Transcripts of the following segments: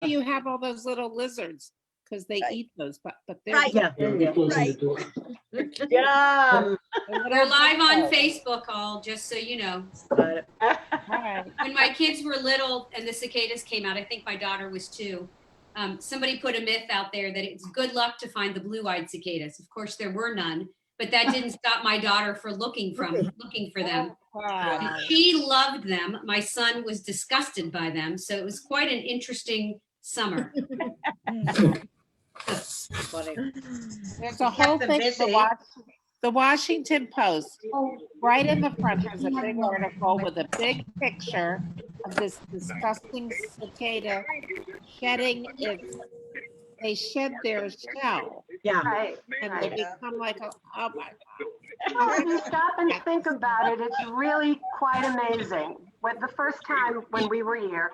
you have all those little lizards because they eat those, but they're Right. Yeah. Right. Yeah. We're live on Facebook, all, just so you know. All right. When my kids were little and the cicadas came out, I think my daughter was 2. Somebody put a myth out there that it's good luck to find the blue-eyed cicadas. Of course, there were none, but that didn't stop my daughter from looking for them. Wow. She loved them. My son was disgusted by them, so it was quite an interesting summer. Funny. There's a whole them thing, busy. the Washington Post, right in the front, has a big article with a big picture of this disgusting cicada shedding they shed their shell Yeah. Right. and they become like a, oh my Well, if you stop and think about it, it's really quite amazing. When the first time when we were here,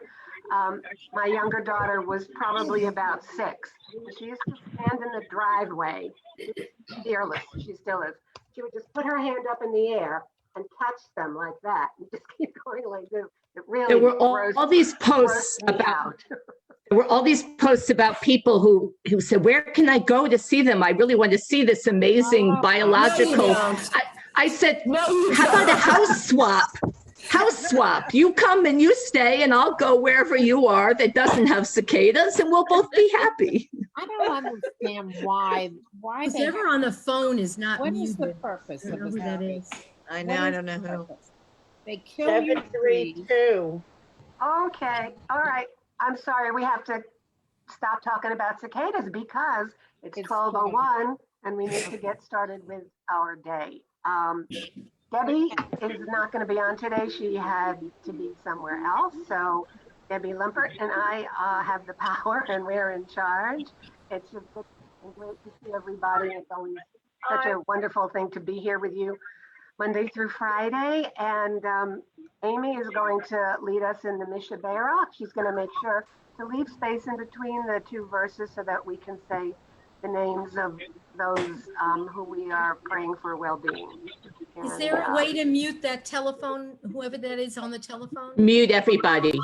my younger daughter was probably about 6. She used to stand in the driveway, fearless, she still is. She would just put her hand up in the air and catch them like that, and just keep going like this. It really There were grossed all these posts me about out. there were all these posts about people who said, where can I go to see them? I really want to see this amazing biological. I said, how about a house swap? House swap. You come and you stay and I'll go wherever you are that doesn't have cicadas and we'll both be happy. I don't understand why they Whoever on the phone is not what is the muted. purpose I of don't know this? who that is. I What know. I is don't know the who. purpose? They kill your trees. 732. Okay, all right. I'm sorry, we have to stop talking about cicadas because it's It's 12:01 and we need to get started with our day. Debbie is not going to be on today. She had to be somewhere else. So Debbie Limpert and I have the power and we're in charge. It's just great to see everybody. It's always such a wonderful thing to be here with you Monday through Friday. And Amy is going to lead us in the Mishabera. She's going to make sure to leave space in between the 2 verses so that we can say the names of those who we are praying for well-being. Is there a way to mute that telephone, whoever that is on the telephone? Mute everybody.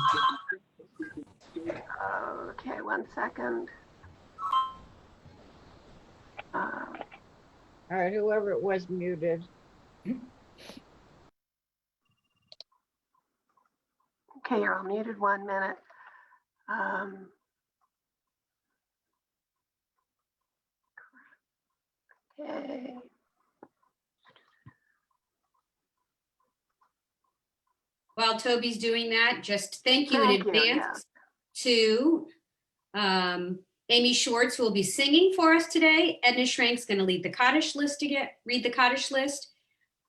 Okay, 1 second. All right, whoever it was muted. Okay, you're all muted 1 minute. Okay. While Toby's doing that, just thank you in Thank you, advance to Amy Schwartz, who will be singing for us today. Edna Schrank's going to lead the Kaddish list read the Kaddish list.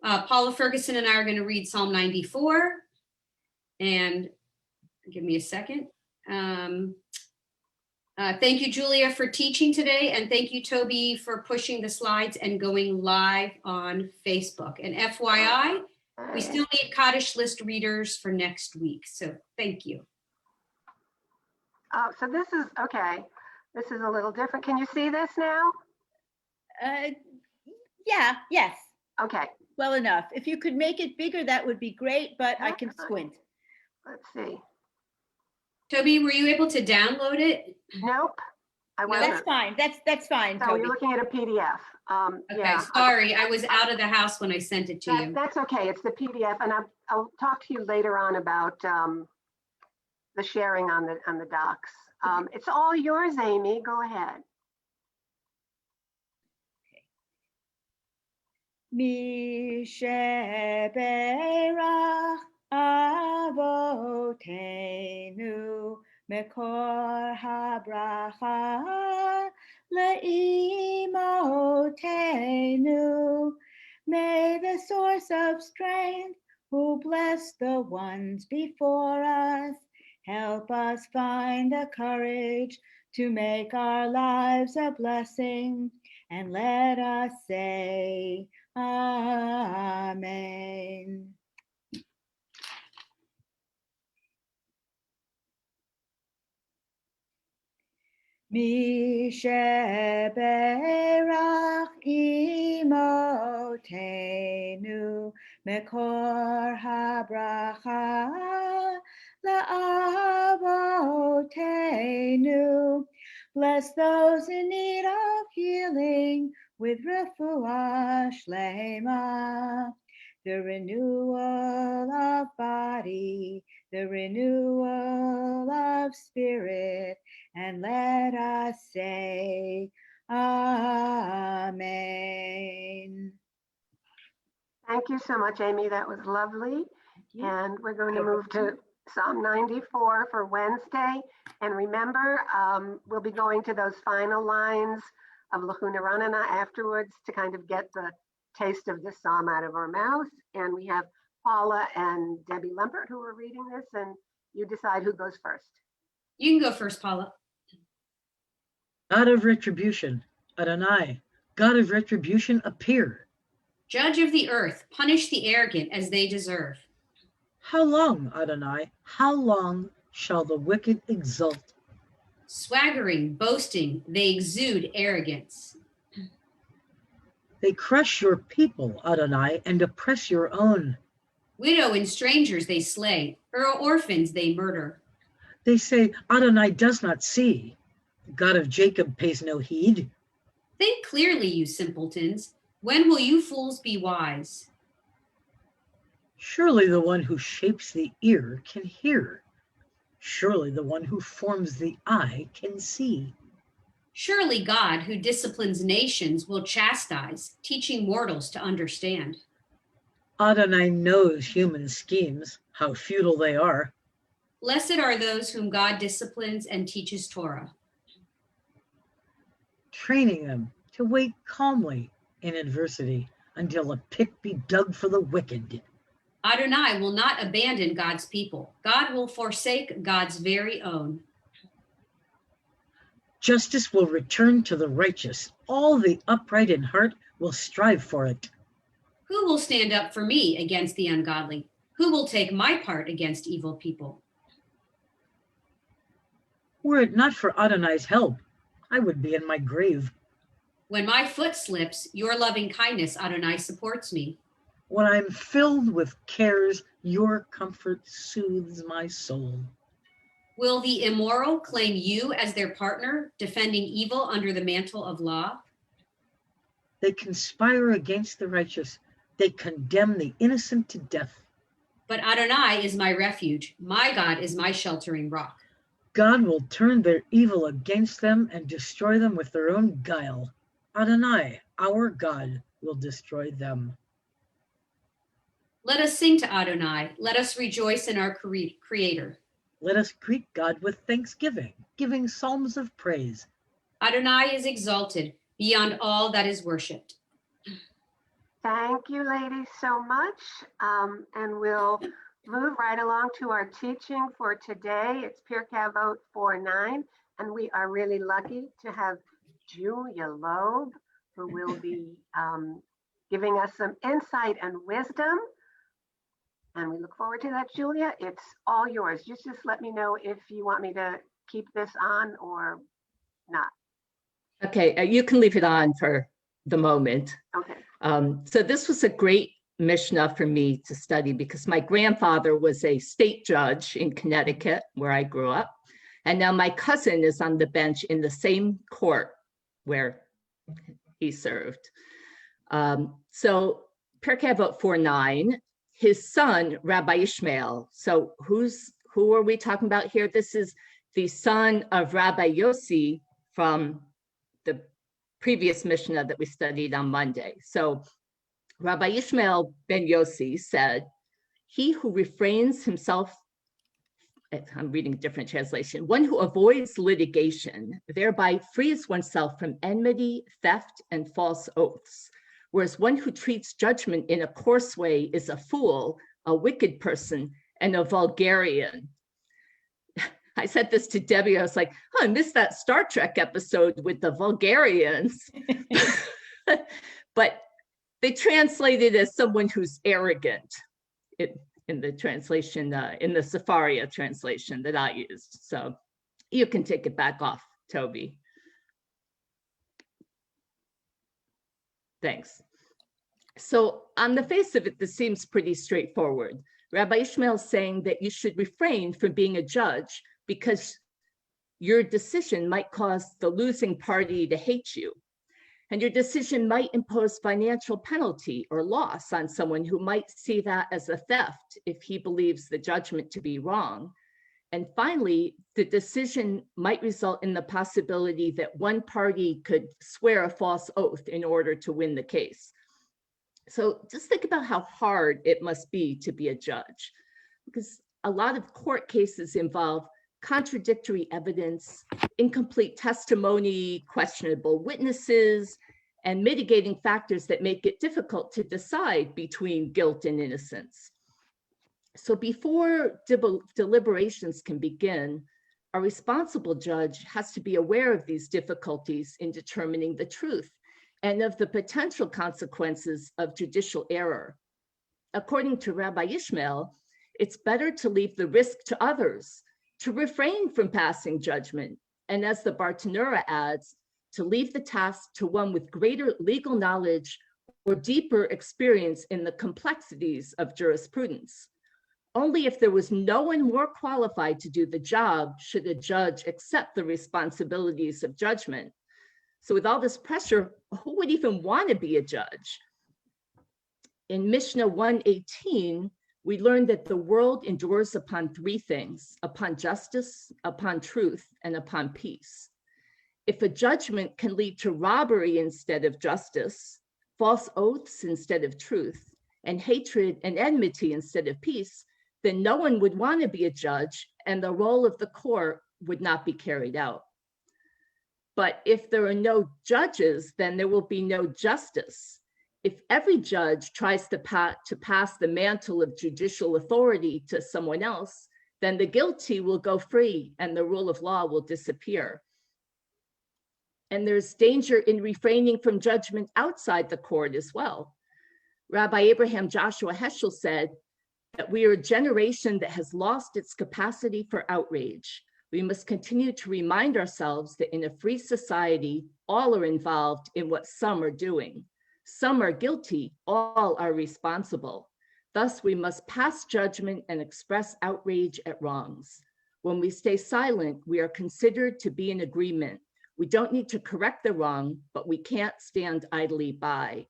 Paula Ferguson and I are going to read Psalm 94. And give me a second. Thank you, Julia, for teaching today. And thank you, Toby, for pushing the slides and going live on Facebook. And FYI, we still need Kaddish list readers for next week. So thank you. So this is, okay, this is a little different. Can you see this now? Yeah, yes, Okay, well enough. If you could make it bigger, that would be great, but I can squint. let's see. Toby, were you able to download it? Nope, I No, That's wasn't. fine, that's fine, So Toby. you're looking at a PDF. Okay, Yeah, sorry, I was out of the house when I sent it to you. that's okay. It's the PDF, and I'll talk to you later on about the sharing on the docs. It's all yours, Amy. Go ahead. Misheberach Avotenu Mekor habracha leimotenu. May the source of strength, who blessed the ones before us, help us find the courage to make our lives a blessing, and let us say Amen. Misheberach imotenu Mekor habracha la'avotenu. Bless those in need of healing with refuah shlema. The renewal of body, the renewal of spirit, and let us say, Amen. Thank you so much, Amy. That was lovely. And we're going to move to Psalm 94 for Wednesday. And remember, we'll be going to those final lines of Lachuna Ranana afterwards to kind of get the taste of this psalm out of our mouths. And we have Paula and Debbie Lempert who are reading this, and you decide who goes first. You can go first, Paula. God of retribution, Adonai, God of retribution, appear. Judge of the earth, punish the arrogant as they deserve. How long, Adonai, how long shall the wicked exult? Swaggering, boasting, they exude arrogance. They crush your people, Adonai, and oppress your own. Widow and strangers they slay, orphans they murder. They say, Adonai does not see. The God of Jacob pays no heed. Think clearly, you simpletons. When will you fools be wise? Surely the one who shapes the ear can hear. Surely the one who forms the eye can see. Surely God, who disciplines nations, will chastise, teaching mortals to understand. Adonai knows human schemes, how futile they are. Blessed are those whom God disciplines and teaches Torah. Training them to wait calmly in adversity until a pit be dug for the wicked. Adonai will not abandon God's people. God will forsake God's very own. Justice will return to the righteous. All the upright in heart will strive for it. Who will stand up for me against the ungodly? Who will take my part against evil people? Were it not for Adonai's help, I would be in my grave. When my foot slips, your loving kindness, Adonai, supports me. When I'm filled with cares, your comfort soothes my soul. Will the immoral claim you as their partner, defending evil under the mantle of law? They conspire against the righteous. They condemn the innocent to death. But Adonai is my refuge. My God is my sheltering rock. God will turn their evil against them and destroy them with their own guile. Adonai, our God, will destroy them. Let us sing to Adonai. Let us rejoice in our Creator. Let us greet God with thanksgiving, giving psalms of praise. Adonai is exalted beyond all that is worshipped. Thank you, ladies, so much. And we'll move right along to our teaching for today. It's Pirkei Avot 4:9, and we are really lucky to have Julia Loeb, who will be giving us some insight and wisdom. And we look forward to that, Julia. It's all yours. Just let me know if you want me to keep this on or not. Okay, you can leave it on for the moment. Okay. So this was a great Mishnah for me to study because my grandfather was a state judge in Connecticut, where I grew up. And now my cousin is on the bench in the same court where he served. So Pirkei Avot 4:9, his son, Rabbi Ishmael. So who are we talking about here? This is the son of Rabbi Yossi from the previous Mishnah that we studied on Monday. So Rabbi Ishmael ben Yossi said, he who refrains himself, I'm reading a different translation, one who avoids litigation, thereby frees oneself from enmity, theft, and false oaths. Whereas one who treats judgment in a coarse way is a fool, a wicked person, and a vulgarian. I said this to Debbie. I was like, oh, I missed that Star Trek episode with the vulgarians. But they translate it as someone who's arrogant in the translation, in the Safaria translation that I used. So you can take it back off, Toby. Thanks. So on the face of it, this seems pretty straightforward. Rabbi Ishmael is saying that you should refrain from being a judge because your decision might cause the losing party to hate you. And your decision might impose financial penalty or loss on someone who might see that as a theft if he believes the judgment to be wrong. And finally, the decision might result in the possibility that one party could swear a false oath in order to win the case. So just think about how hard it must be to be a judge, because a lot of court cases involve contradictory evidence, incomplete testimony, questionable witnesses, and mitigating factors that make it difficult to decide between guilt and innocence. So before deliberations can begin, a responsible judge has to be aware of these difficulties in determining the truth and of the potential consequences of judicial error. According to Rabbi Ishmael, it's better to leave the risk to others, to refrain from passing judgment, and as the Bartanura adds, to leave the task to one with greater legal knowledge or deeper experience in the complexities of jurisprudence. Only if there was no one more qualified to do the job should a judge accept the responsibilities of judgment. So with all this pressure, who would even want to be a judge? In Mishnah 118, we learned that the world endures upon three things: upon justice, upon truth, and upon peace. If a judgment can lead to robbery instead of justice, false oaths instead of truth, and hatred and enmity instead of peace, then no one would want to be a judge and the role of the court would not be carried out. But if there are no judges, then there will be no justice. If every judge tries to pass the mantle of judicial authority to someone else, then the guilty will go free and the rule of law will disappear. And there's danger in refraining from judgment outside the court as well. Rabbi Abraham Joshua Heschel said that we are a generation that has lost its capacity for outrage. We must continue to remind ourselves that in a free society, all are involved in what some are doing. Some are guilty, all are responsible. Thus, we must pass judgment and express outrage at wrongs. When we stay silent, we are considered to be in agreement. We don't need to correct the wrong, but we can't stand idly by.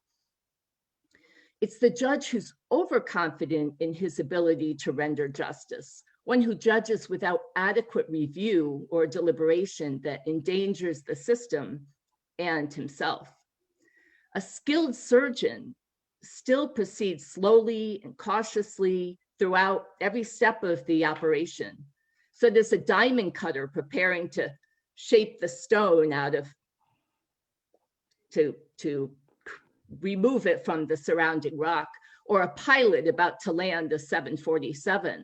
It's the judge who's overconfident in his ability to render justice, one who judges without adequate review or deliberation that endangers the system and himself. A skilled surgeon still proceeds slowly and cautiously throughout every step of the operation. So does a diamond cutter preparing to shape the stone out of, to remove it from the surrounding rock, or a pilot about to land a 747.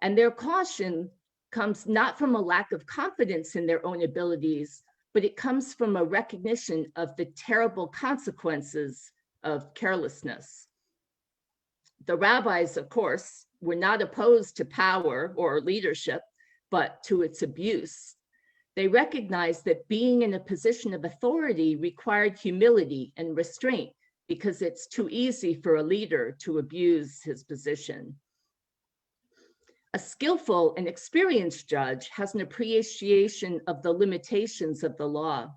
And their caution comes not from a lack of confidence in their own abilities, but it comes from a recognition of the terrible consequences of carelessness. The rabbis, of course, were not opposed to power or leadership, but to its abuse. They recognized that being in a position of authority required humility and restraint because it's too easy for a leader to abuse his position. A skillful and experienced judge has an appreciation of the limitations of the law.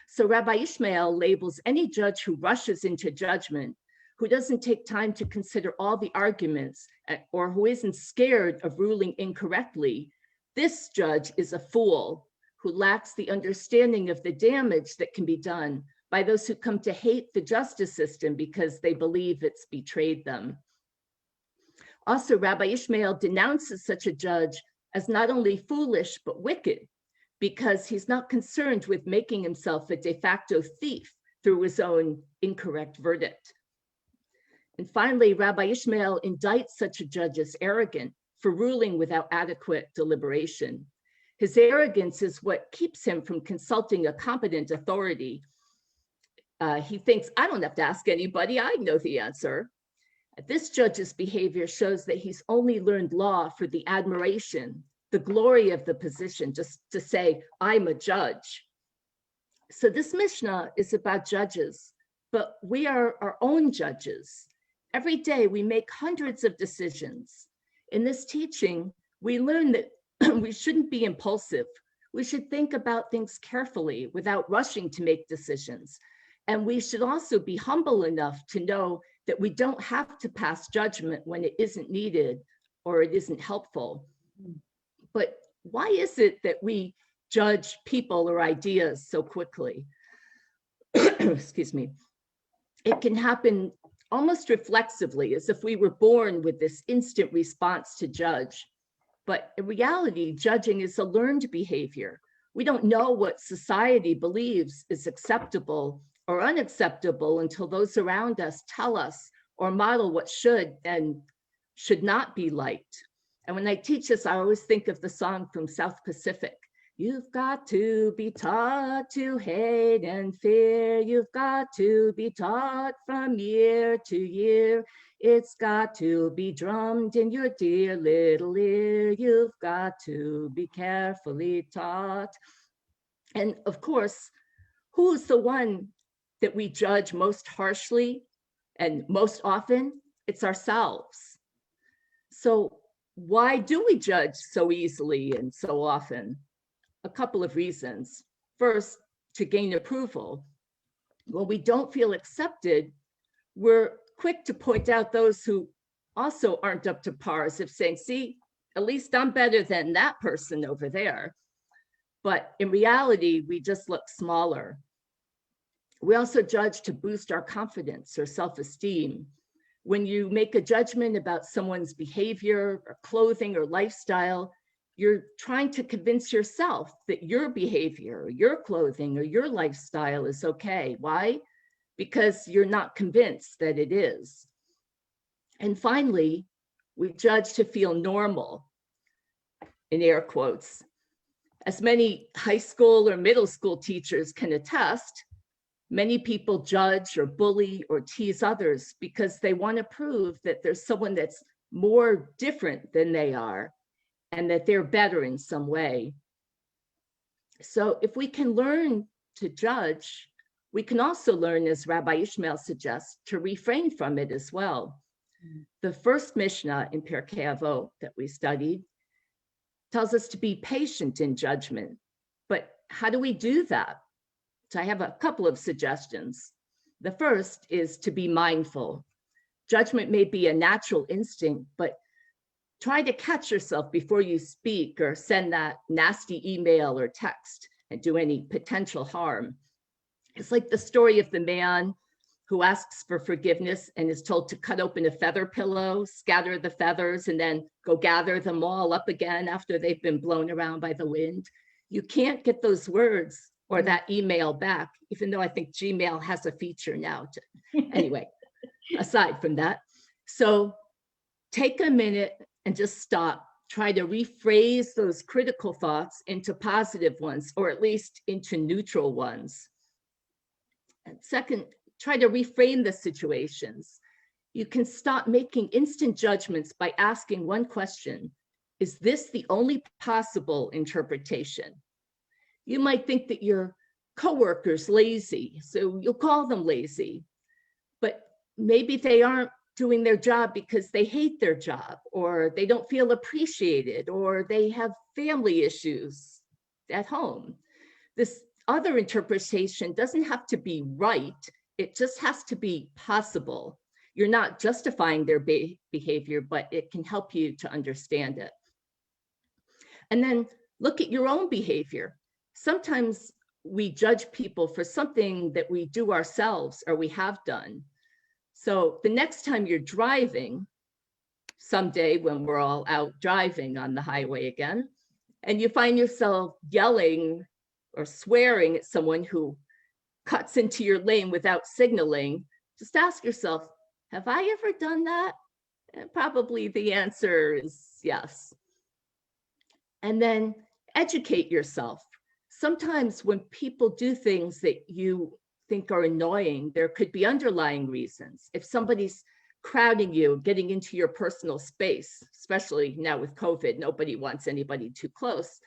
So Rabbi Ishmael labels any judge who rushes into judgment, who doesn't take time to consider all the arguments, or who isn't scared of ruling incorrectly. This judge is a fool who lacks the understanding of the damage that can be done by those who come to hate the justice system because they believe it's betrayed them. Also, Rabbi Ishmael denounces such a judge as not only foolish, but wicked, because he's not concerned with making himself a de facto thief through his own incorrect verdict. And finally, Rabbi Ishmael indicts such a judge as arrogant for ruling without adequate deliberation. His arrogance is what keeps him from consulting a competent authority. He thinks, I don't have to ask anybody, I know the answer. This judge's behavior shows that he's only learned law for the admiration, the glory of the position, just to say, I'm a judge. So this Mishnah is about judges, but we are our own judges. Every day we make hundreds of decisions. In this teaching, we learn that we shouldn't be impulsive. We should think about things carefully without rushing to make decisions. And we should also be humble enough to know that we don't have to pass judgment when it isn't needed or it isn't helpful. But why is it that we judge people or ideas so quickly? Excuse me. It can happen almost reflexively, as if we were born with this instant response to judge. But in reality, judging is a learned behavior. We don't know what society believes is acceptable or unacceptable until those around us tell us or model what should and should not be liked. And when I teach this, I always think of the song from South Pacific. You've got to be taught to hate and fear. You've got to be taught from year to year. It's got to be drummed in your dear little ear. You've got to be carefully taught. And of course, who's the one that we judge most harshly and most often? It's ourselves. So why do we judge so easily and so often? A couple of reasons. First, to gain approval. When we don't feel accepted, we're quick to point out those who also aren't up to par, as if saying, see, at least I'm better than that person over there. But in reality, we just look smaller. We also judge to boost our confidence or self-esteem. When you make a judgment about someone's behavior or clothing or lifestyle, you're trying to convince yourself that your behavior, or your clothing, or your lifestyle is okay. Why? Because you're not convinced that it is. And finally, we judge to feel normal, in air quotes. As many high school or middle school teachers can attest, many people judge or bully or tease others because they want to prove that there's someone that's more different than they are, and that they're better in some way. So if we can learn to judge, we can also learn, as Rabbi Ishmael suggests, to refrain from it as well. The first Mishnah in Pirkei Avot that we studied tells us to be patient in judgment. But how do we do that? So I have a couple of suggestions. The first is to be mindful. Judgment may be a natural instinct, but try to catch yourself before you speak or send that nasty email or text and do any potential harm. It's like the story of the man who asks for forgiveness and is told to cut open a feather pillow, scatter the feathers, and then go gather them all up again after they've been blown around by the wind. You can't get those words or that email back, even though I think Gmail has a feature now. Anyway, aside from that. So take a minute and just stop. Try to rephrase those critical thoughts into positive ones, or at least into neutral ones. And second, try to reframe the situations. You can stop making instant judgments by asking one question: is this the only possible interpretation? You might think that your coworker's lazy, so you'll call them lazy, but maybe they aren't doing their job because they hate their job, or they don't feel appreciated, or they have family issues at home. This other interpretation doesn't have to be right. It just has to be possible. You're not justifying their behavior, but it can help you to understand it. And then look at your own behavior. Sometimes we judge people for something that we do ourselves or we have done. So the next time you're driving, someday when we're all out driving on the highway again, and you find yourself yelling or swearing at someone who cuts into your lane without signaling, just ask yourself, have I ever done that? And probably the answer is yes. And then educate yourself. Sometimes when people do things that you think are annoying, there could be underlying reasons. If somebody's crowding you, getting into your personal space, especially now with COVID, nobody wants anybody too close.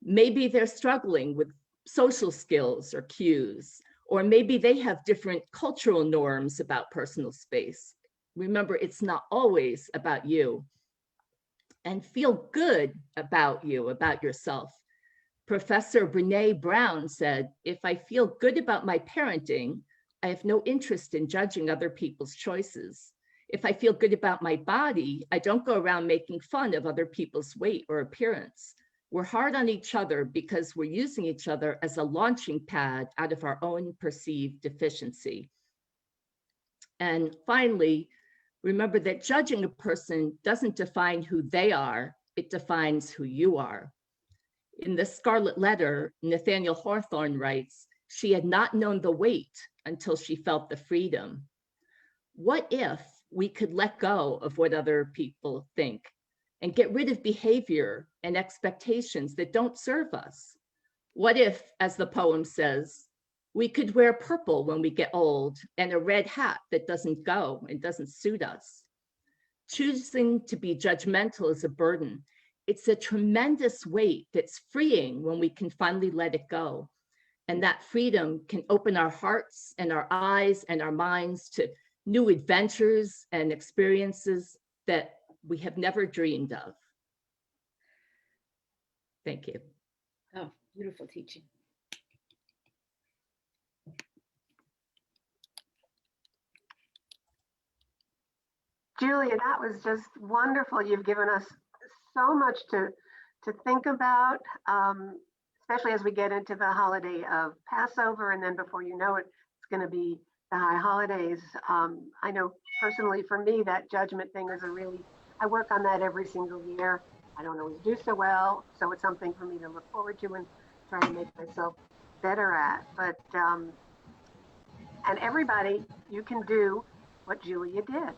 Maybe they're struggling with social skills or cues, or maybe they have different cultural norms about personal space. Remember, it's not always about you. and feel good about you, about yourself. Professor Brene Brown said, if I feel good about my parenting, I have no interest in judging other people's choices. If I feel good about my body, I don't go around making fun of other people's weight or appearance. We're hard on each other because we're using each other as a launching pad out of our own perceived deficiency. And finally, remember that judging a person doesn't define who they are, it defines who you are. In the Scarlet Letter, Nathaniel Hawthorne writes, she had not known the weight until she felt the freedom. What if we could let go of what other people think and get rid of behavior and expectations that don't serve us? What if, as the poem says, we could wear purple when we get old and a red hat that doesn't go and doesn't suit us? Choosing to be judgmental is a burden. It's a tremendous weight that's freeing when we can finally let it go. And that freedom can open our hearts and our eyes and our minds to new adventures and experiences that we have never dreamed of. Thank you. Oh, beautiful teaching. Julia, that was just wonderful. You've given us so much to think about, especially as we get into the holiday of Passover, and then before you know it, it's going to be the high holidays. I know personally for me, that judgment thing is I work on that every single year. I don't always do so well, so it's something for me to look forward to and try to make myself better at. But, and everybody, you can do what Julia did.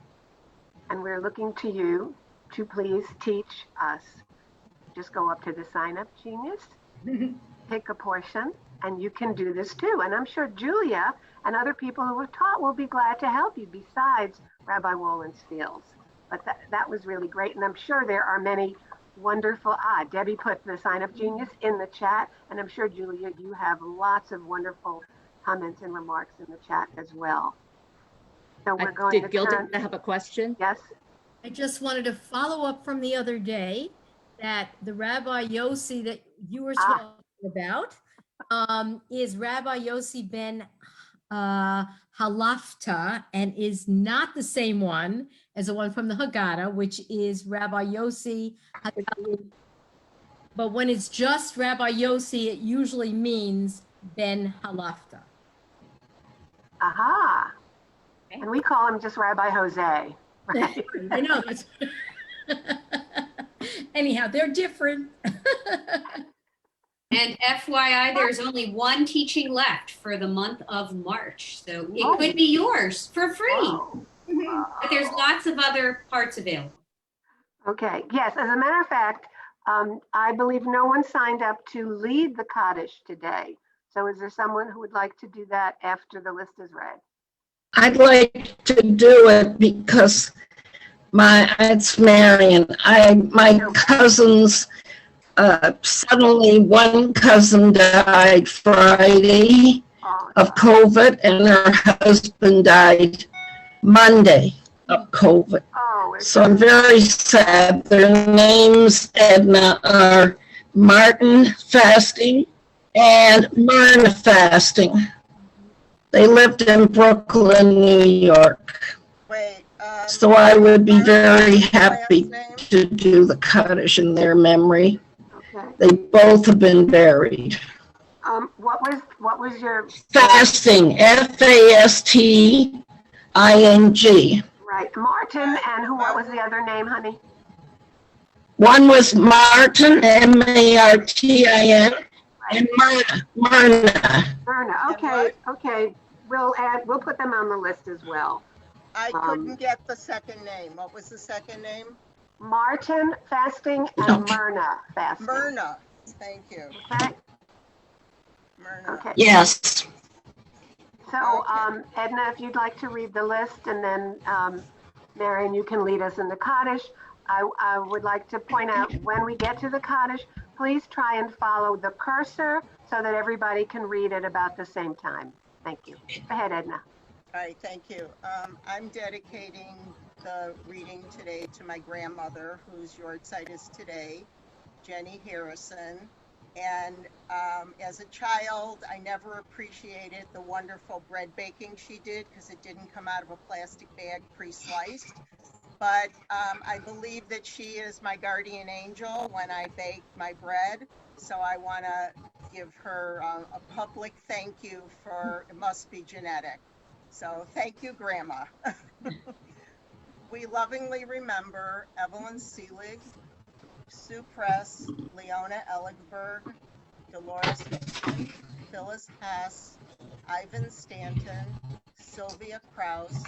And we're looking to you to please teach us. Just go up to the Sign Up Genius, pick a portion, and you can do this too. And I'm sure Julia and other people who have taught will be glad to help you besides Rabbi Wolensfields. But that was really great. And I'm sure there are many wonderful, Debbie put the Sign Up Genius in the chat. And I'm sure, Julia, you have lots of wonderful comments and remarks in the chat as well. So we're going to Did Gilda have a question? Yes. I just wanted to follow up from the other day that the Rabbi Yossi that you were talking about is Rabbi Yossi ben Halafta, and is not the same one as the one from the Haggadah, which is Rabbi Yossi. But when it's just Rabbi Yossi, it usually means ben Halafta. Aha. And we call him just Rabbi Jose. Right? I know. That's anyhow, they're different. And FYI, there's only one teaching left for the month of March. So it could be yours for free. Wow. But there's lots of other parts available. Okay. Yes. As a matter of fact, I believe no one signed up to lead the Kaddish today. So is there someone who would like to do that after the list is read? I'd like to do it because it's Marion. My cousins, suddenly one cousin died Friday of COVID, and her husband died Monday of COVID. So I'm very sad. Their names, Edna, are Martin Fasting and Myrna Fasting. They lived in Brooklyn, New York. So I would be very happy to do the Kaddish in their memory. Okay. They both have been buried. What was your Fasting, Fasting. Right, Martin, and what was the other name, honey? One was Martin, Martin, and Myrna. Okay. We'll put them on the list as well. I couldn't get the second name. What was the second name? Martin Fasting and Myrna Fasting. Myrna. Thank you. Okay. Myrna. Okay. Yes. So, Edna, if you'd like to read the list, and then Marion, you can lead us in the Kaddish. I would like to point out when we get to the Kaddish, please try and follow the cursor so that everybody can read at about the same time. Thank you. Go ahead, Edna. All right, thank you. I'm dedicating the reading today to my grandmother, whose yahrzeit is today, Jenny Harrison. And as a child, I never appreciated the wonderful bread baking she did because it didn't come out of a plastic bag pre-sliced. But I believe that she is my guardian angel when I bake my bread. So I want to give her a public thank you for, it must be genetic. So thank you, Grandma. We lovingly remember Evelyn Seelig, Sue Press, Leona Elligberg, Dolores Hickman, Phyllis Hess, Ivan Stanton, Sylvia Kraus,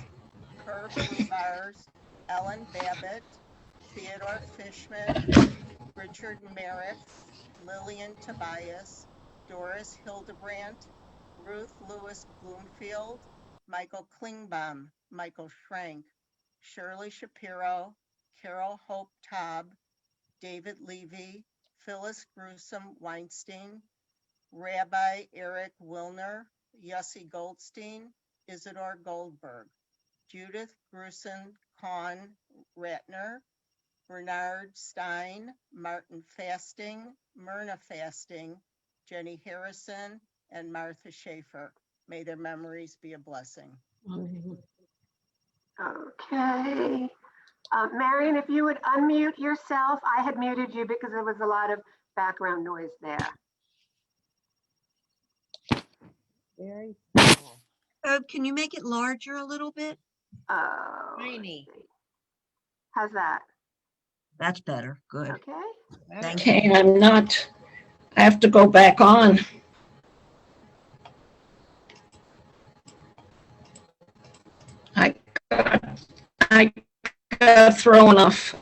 Herb Rubars, Ellen Babbitt, Theodore Fishman, Richard Merrick, Lillian Tobias, Doris Hildebrandt, Ruth Lewis Bloomfield, Michael Klingbaum, Michael Schrank, Shirley Shapiro, Carol Hope Taub, David Levy, Phyllis Gruesome Weinstein, Rabbi Eric Wilner, Yossi Goldstein, Isidore Goldberg, Judith Grusin Kahn Ratner, Bernard Stein, Martin Fasting, Myrna Fasting, Jenny Harrison, and Martha Schaefer. May their memories be a blessing. Okay. Marion, if you would unmute yourself. I had muted you because there was a lot of background noise there. Very simple. Can you make it larger a little bit? Oh, Tiny. how's that? That's better. Good. Okay. Thank you. Okay, I'm not, I have to go back on. I got thrown off.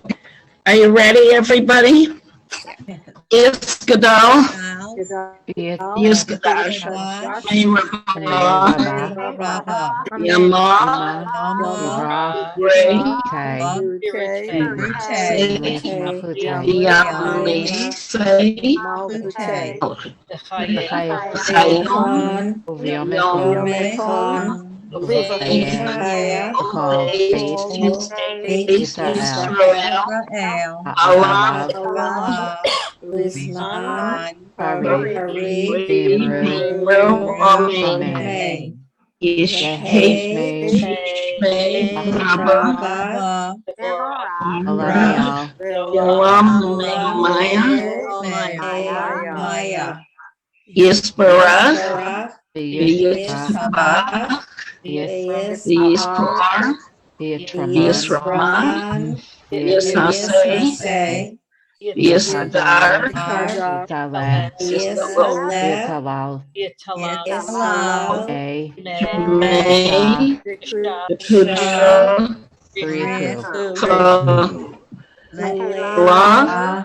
Are you ready, everybody? Is Gadol? Is Gadol? Yama. Yispara, Yisba, Yispar, Yisraman, Yishase, Yisdar, May, Kudra, La,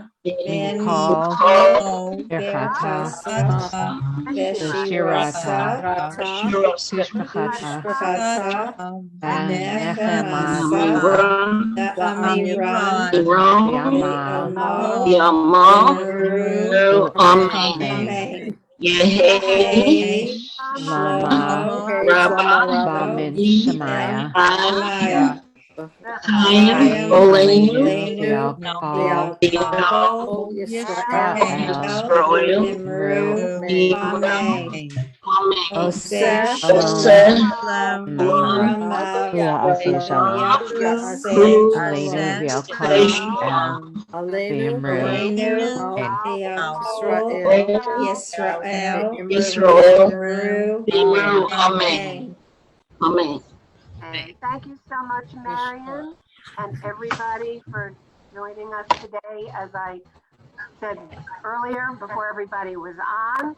Amen. Amen. And thank you so much, Marion, and everybody for joining us today. As I said earlier, before everybody was on,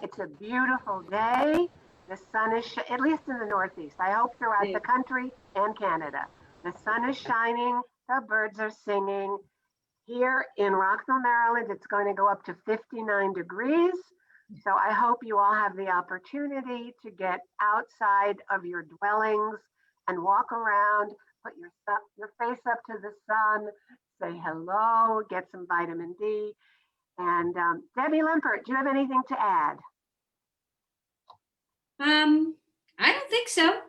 it's a beautiful day. The sun is, at least in the Northeast, I hope throughout the country and Canada, the sun is shining, the birds are singing. Here in Rockville, Maryland, it's going to go up to 59 degrees. So I hope you all have the opportunity to get outside of your dwellings and walk around, put your face up to the sun, say hello, get some vitamin D. And Debbie Limpert, do you have anything to add? I don't think so.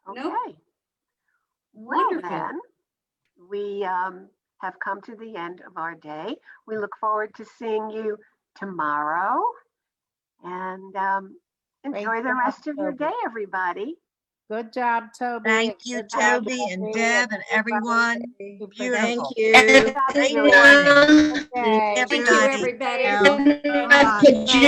Nope. Okay. Well Wonderful. then, we have come to the end of our day. We look forward to seeing you tomorrow, and enjoy the rest of your day, everybody. Good job, Toby. Thank you, Good job, Toby and Debbie, Deb and everyone. Beautiful. Thank you. Good job, Thank everyone. you. Okay. Thank you, Everybody. everybody. Bye. Could you